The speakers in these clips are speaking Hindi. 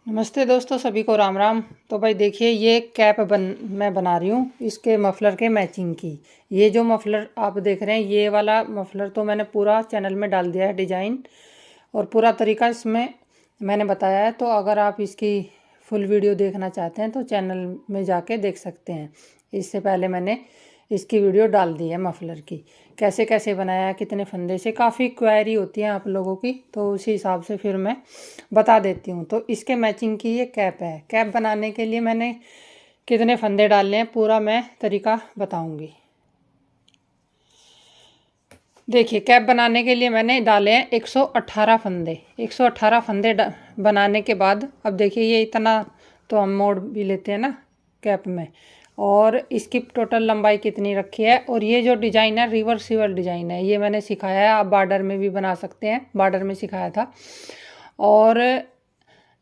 नमस्ते दोस्तों, सभी को राम राम। तो भाई देखिए, ये कैप मैं बना रही हूँ इसके मफलर के मैचिंग की। ये जो मफलर आप देख रहे हैं, ये वाला मफलर तो मैंने पूरा चैनल में डाल दिया है डिजाइन, और पूरा तरीका इसमें मैंने बताया है। तो अगर आप इसकी फुल वीडियो देखना चाहते हैं तो चैनल में जाके देख सकते हैं। इससे पहले मैंने इसकी वीडियो डाल दी है मफलर की, कैसे कैसे बनाया, कितने फंदे से। काफ़ी क्वेरी होती है आप लोगों की, तो उसी हिसाब से फिर मैं बता देती हूँ। तो इसके मैचिंग की ये कैप है। कैप बनाने के लिए मैंने कितने फंदे डालने हैं पूरा मैं तरीका बताऊँगी। देखिए, कैप बनाने के लिए मैंने डाले हैं 118 फंदे। 118 फंदे बनाने के बाद अब देखिए, ये इतना तो हम मोड़ भी लेते हैं ना कैप में। और इसकी टोटल लंबाई कितनी रखी है, और ये जो डिज़ाइन है रिवर्सिबल डिज़ाइन है, ये मैंने सिखाया है। आप बॉर्डर में भी बना सकते हैं, बॉर्डर में सिखाया था। और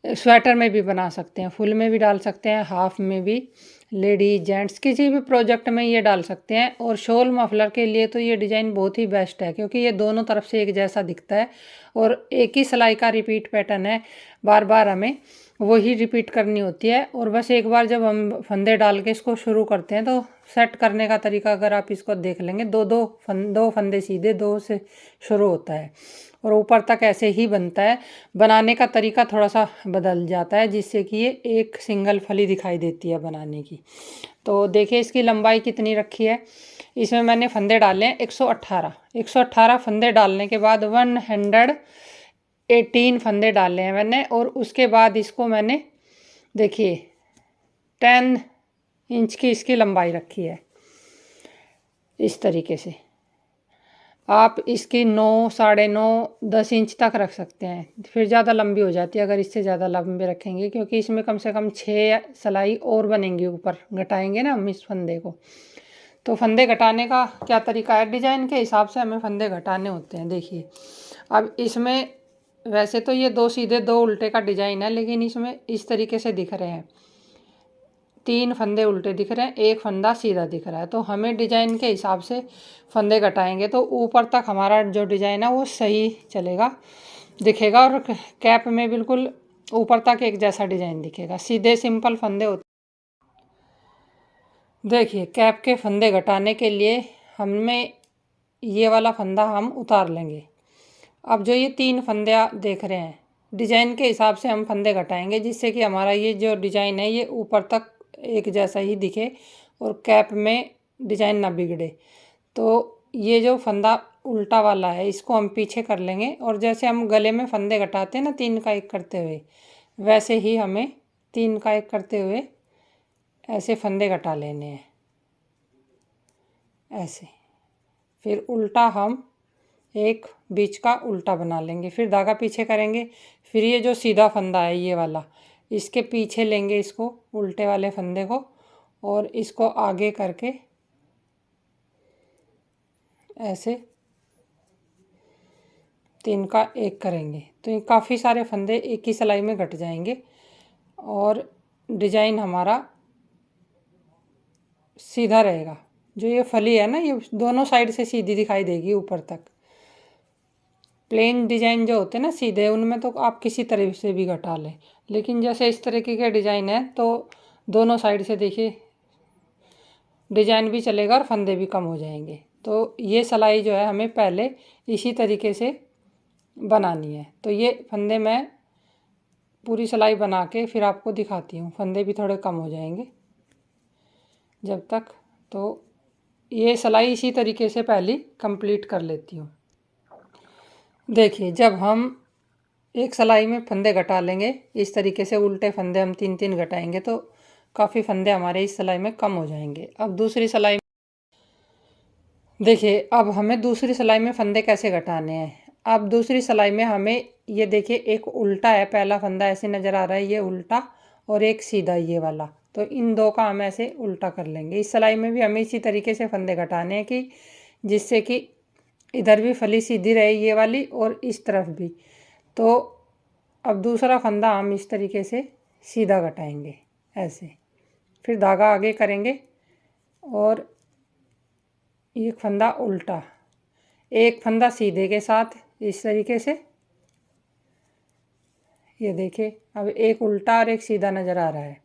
स्वेटर में भी बना सकते हैं, फुल में भी डाल सकते हैं, हाफ में भी, लेडीज जेंट्स किसी भी प्रोजेक्ट में ये डाल सकते हैं। और शॉल मफलर के लिए तो ये डिज़ाइन बहुत ही बेस्ट है, क्योंकि ये दोनों तरफ से एक जैसा दिखता है और एक ही सिलाई का रिपीट पैटर्न है। बार बार हमें वही रिपीट करनी होती है। और बस एक बार जब हम फंदे डाल के इसको शुरू करते हैं, तो सेट करने का तरीका अगर आप इसको देख लेंगे, दो फंदे सीधे, दो से शुरू होता है और ऊपर तक ऐसे ही बनता है। बनाने का तरीका थोड़ा सा बदल जाता है, जिससे कि ये एक सिंगल फली दिखाई देती है बनाने की। तो देखिए, इसकी लंबाई कितनी रखी है। इसमें मैंने फंदे डाले हैं 118। 118 फंदे डालने के बाद 118 फंदे डाले हैं मैंने। और उसके बाद इसको मैंने देखिए 10 इंच की इसकी लंबाई रखी है। इस तरीके से आप इसकी 9, 9.5, 10 इंच तक रख सकते हैं। फिर ज़्यादा लंबी हो जाती है अगर इससे ज़्यादा लंबे रखेंगे, क्योंकि इसमें कम से कम 6 सिलाई और बनेंगी, ऊपर घटाएंगे ना हम इस फंदे को। तो फंदे घटाने का क्या तरीका है, डिजाइन के हिसाब से हमें फंदे घटाने होते हैं। देखिए, अब इसमें वैसे तो ये 2 सीधे 2 उल्टे का डिजाइन है, लेकिन इसमें इस तरीके से दिख रहे हैं, 3 फंदे उल्टे दिख रहे हैं, एक फंदा सीधा दिख रहा है। तो हमें डिजाइन के हिसाब से फंदे घटाएंगे तो ऊपर तक हमारा जो डिजाइन है वो सही चलेगा, दिखेगा। और कैप में बिल्कुल ऊपर तक एक जैसा डिजाइन दिखेगा। सीधे सिंपल फंदे होते। देखिए, कैप के फंदे घटाने के लिए हमें ये वाला फंदा हम उतार लेंगे। अब जो ये 3 फंदे आप देख रहे हैं, डिजाइन के हिसाब से हम फंदे घटाएंगे, जिससे कि हमारा ये जो डिजाइन है ये ऊपर तक एक जैसा ही दिखे और कैप में डिजाइन ना बिगड़े। तो ये जो फंदा उल्टा वाला है, इसको हम पीछे कर लेंगे। और जैसे हम गले में फंदे घटाते हैं ना 3 का 1 करते हुए, वैसे ही हमें 3 का 1 करते हुए ऐसे फंदे घटा लेने हैं, ऐसे। फिर उल्टा हम एक बीच का उल्टा बना लेंगे, फिर धागा पीछे करेंगे। फिर ये जो सीधा फंदा है ये वाला, इसके पीछे लेंगे इसको, उल्टे वाले फंदे को, और इसको आगे करके ऐसे 3 का 1 करेंगे। तो ये काफ़ी सारे फंदे एक ही सिलाई में घट जाएंगे और डिजाइन हमारा सीधा रहेगा। जो ये फली है ना, ये दोनों साइड से सीधी दिखाई देगी ऊपर तक। प्लेन डिजाइन जो होते हैं ना सीधे, उनमें तो आप किसी तरह से भी घटा लें, लेकिन जैसे इस तरीके के डिजाइन है तो दोनों साइड से देखिए डिजाइन भी चलेगा और फंदे भी कम हो जाएंगे। तो ये सिलाई जो है हमें पहले इसी तरीके से बनानी है। तो ये फंदे मैं पूरी सिलाई बना के फिर आपको दिखाती हूँ, फंदे भी थोड़े कम हो जाएंगे जब तक। तो ये सिलाई इसी तरीके से पहले कंप्लीट कर लेती हूँ। देखिए, जब हम एक सिलाई में फंदे घटा लेंगे इस तरीके से, उल्टे फंदे हम 3 घटाएंगे तो काफ़ी फंदे हमारे इस सिलाई में कम हो जाएंगे। अब दूसरी सिलाई देखिए, अब हमें दूसरी सिलाई में फंदे कैसे घटाने हैं। अब दूसरी सिलाई में हमें ये देखिए, एक उल्टा है, पहला फंदा ऐसे नज़र आ रहा है, ये उल्टा, और एक सीधा ये वाला। तो इन 2 का हम ऐसे उल्टा कर लेंगे। इस सिलाई में भी हमें इसी तरीके से फंदे घटाने हैं, कि जिससे कि इधर भी फली सीधी रहे ये वाली और इस तरफ भी। तो अब दूसरा फंदा हम इस तरीके से सीधा घटाएंगे ऐसे, फिर धागा आगे करेंगे और एक फंदा उल्टा, एक फंदा सीधे के साथ इस तरीके से, ये देखिए, अब एक उल्टा और एक सीधा नज़र आ रहा है।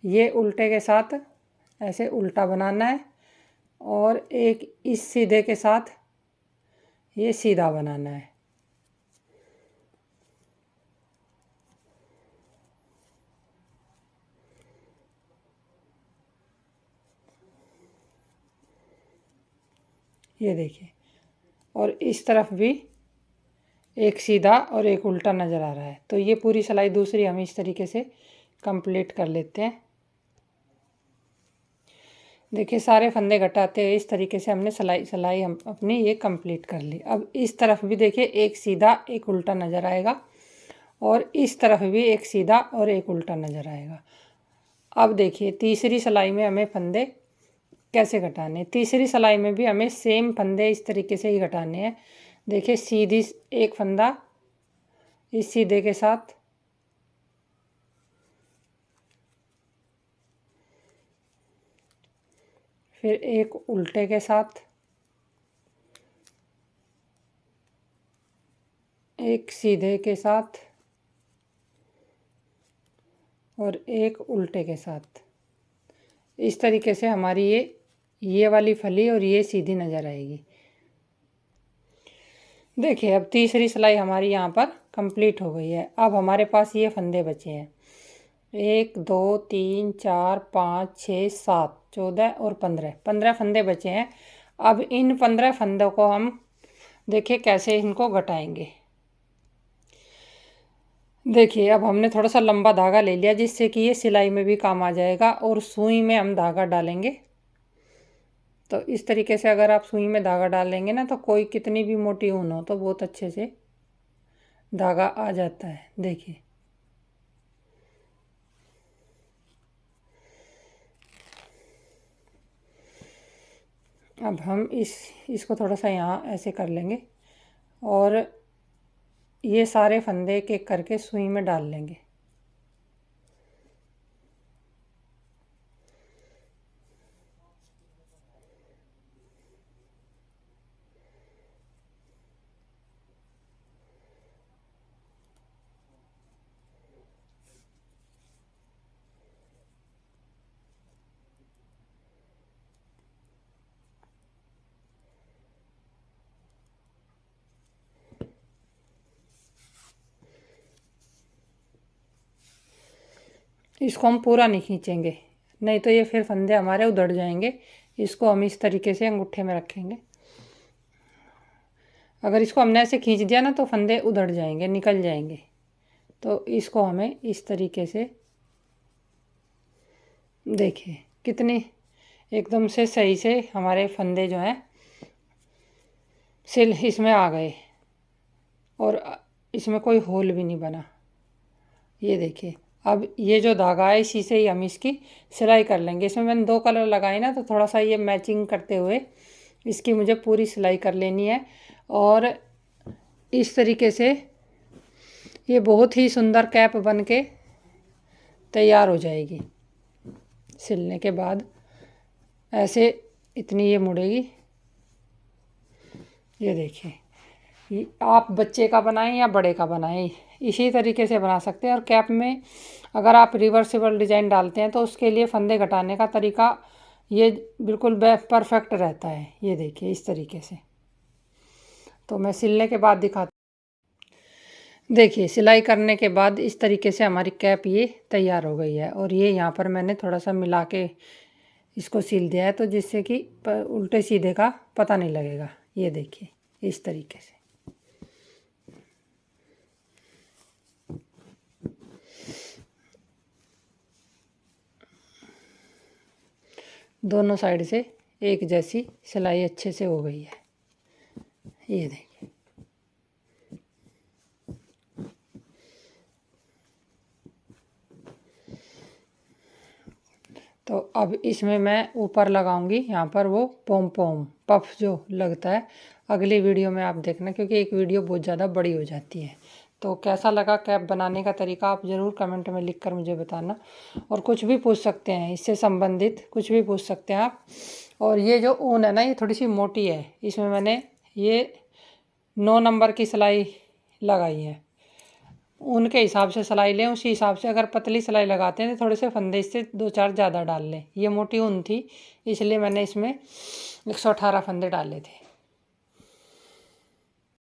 ये उल्टे के साथ ऐसे उल्टा बनाना है और एक इस सीधे के साथ ये सीधा बनाना है। ये देखिए, और इस तरफ भी एक सीधा और एक उल्टा नज़र आ रहा है। तो ये पूरी सिलाई दूसरी हम इस तरीके से कंप्लीट कर लेते हैं। देखिए, सारे फंदे घटाते हैं इस तरीके से हमने सिलाई हम अपनी ये कंप्लीट कर ली। अब इस तरफ भी देखिए, एक सीधा एक उल्टा नज़र आएगा और इस तरफ भी एक सीधा और एक उल्टा नज़र आएगा। अब देखिए, तीसरी सिलाई में हमें फंदे कैसे घटाने। तीसरी सिलाई में भी हमें सेम फंदे इस तरीके से ही घटाने हैं। देखिए, सीधी एक फंदा इस सीधे के साथ, फिर एक उल्टे के साथ, एक सीधे के साथ और एक उल्टे के साथ। इस तरीके से हमारी ये वाली फली और ये सीधी नज़र आएगी। देखिए, अब तीसरी सिलाई हमारी यहाँ पर कंप्लीट हो गई है। अब हमारे पास ये फंदे बचे हैं 1 2 3 4 5 6 7 14 और 15 फंदे बचे हैं। अब इन 15 फंदों को हम देखिए कैसे इनको घटाएंगे। देखिए, अब हमने थोड़ा सा लंबा धागा ले लिया जिससे कि ये सिलाई में भी काम आ जाएगा और सुई में हम धागा डालेंगे। तो इस तरीके से अगर आप सुई में धागा डालेंगे ना, तो कोई कितनी भी मोटी ऊन हो तो बहुत अच्छे से धागा आ जाता है। देखिए, अब हम इसको थोड़ा सा यहाँ ऐसे कर लेंगे और ये सारे फंदे एक एक करके सुई में डाल लेंगे। इसको हम पूरा नहीं खींचेंगे, नहीं तो ये फिर फंदे हमारे उधड़ जाएंगे। इसको हम इस तरीके से अंगूठे में रखेंगे। अगर इसको हमने ऐसे खींच दिया ना तो फंदे उधड़ जाएंगे, निकल जाएंगे। तो इसको हमें इस तरीके से, देखिए कितनी एकदम से सही से हमारे फंदे जो हैं सिल इसमें आ गए और इसमें कोई होल भी नहीं बना। ये देखिए, अब ये जो धागा है इसी से ही हम इसकी सिलाई कर लेंगे। इसमें मैंने 2 कलर लगाए ना, तो थोड़ा सा ये मैचिंग करते हुए इसकी मुझे पूरी सिलाई कर लेनी है। और इस तरीके से ये बहुत ही सुंदर कैप बन के तैयार हो जाएगी। सिलने के बाद ऐसे इतनी ये मुड़ेगी। ये देखिए, आप बच्चे का बनाएं या बड़े का बनाएं, इसी तरीके से बना सकते हैं। और कैप में अगर आप रिवर्सिबल डिज़ाइन डालते हैं तो उसके लिए फंदे घटाने का तरीका ये बिल्कुल परफेक्ट रहता है। ये देखिए इस तरीके से। तो मैं सिलने के बाद दिखाती। देखिए, सिलाई करने के बाद इस तरीके से हमारी कैप ये तैयार हो गई है। और ये यहाँ पर मैंने थोड़ा सा मिला के इसको सिल दिया है, तो जिससे कि उल्टे सीधे का पता नहीं लगेगा। ये देखिए इस तरीके से। दोनों साइड से एक जैसी सिलाई अच्छे से हो गई है। ये देखिए, तो अब इसमें मैं ऊपर लगाऊंगी यहाँ पर वो पोम पोम पफ जो लगता है। अगली वीडियो में आप देखना, क्योंकि एक वीडियो बहुत ज़्यादा बड़ी हो जाती है। तो कैसा लगा कैप बनाने का तरीका आप ज़रूर कमेंट में लिख कर मुझे बताना। और कुछ भी पूछ सकते हैं, इससे संबंधित कुछ भी पूछ सकते हैं आप। और ये जो ऊन है ना, ये थोड़ी सी मोटी है। इसमें मैंने ये 9 नंबर की सिलाई लगाई है ऊन के हिसाब से सिलाई लें, उसी हिसाब से अगर पतली सिलाई लगाते हैं तो थोड़े से फंदे इससे 2-4 ज़्यादा डाल लें। ये मोटी ऊन थी इसलिए मैंने इसमें 118 फंदे डाले थे।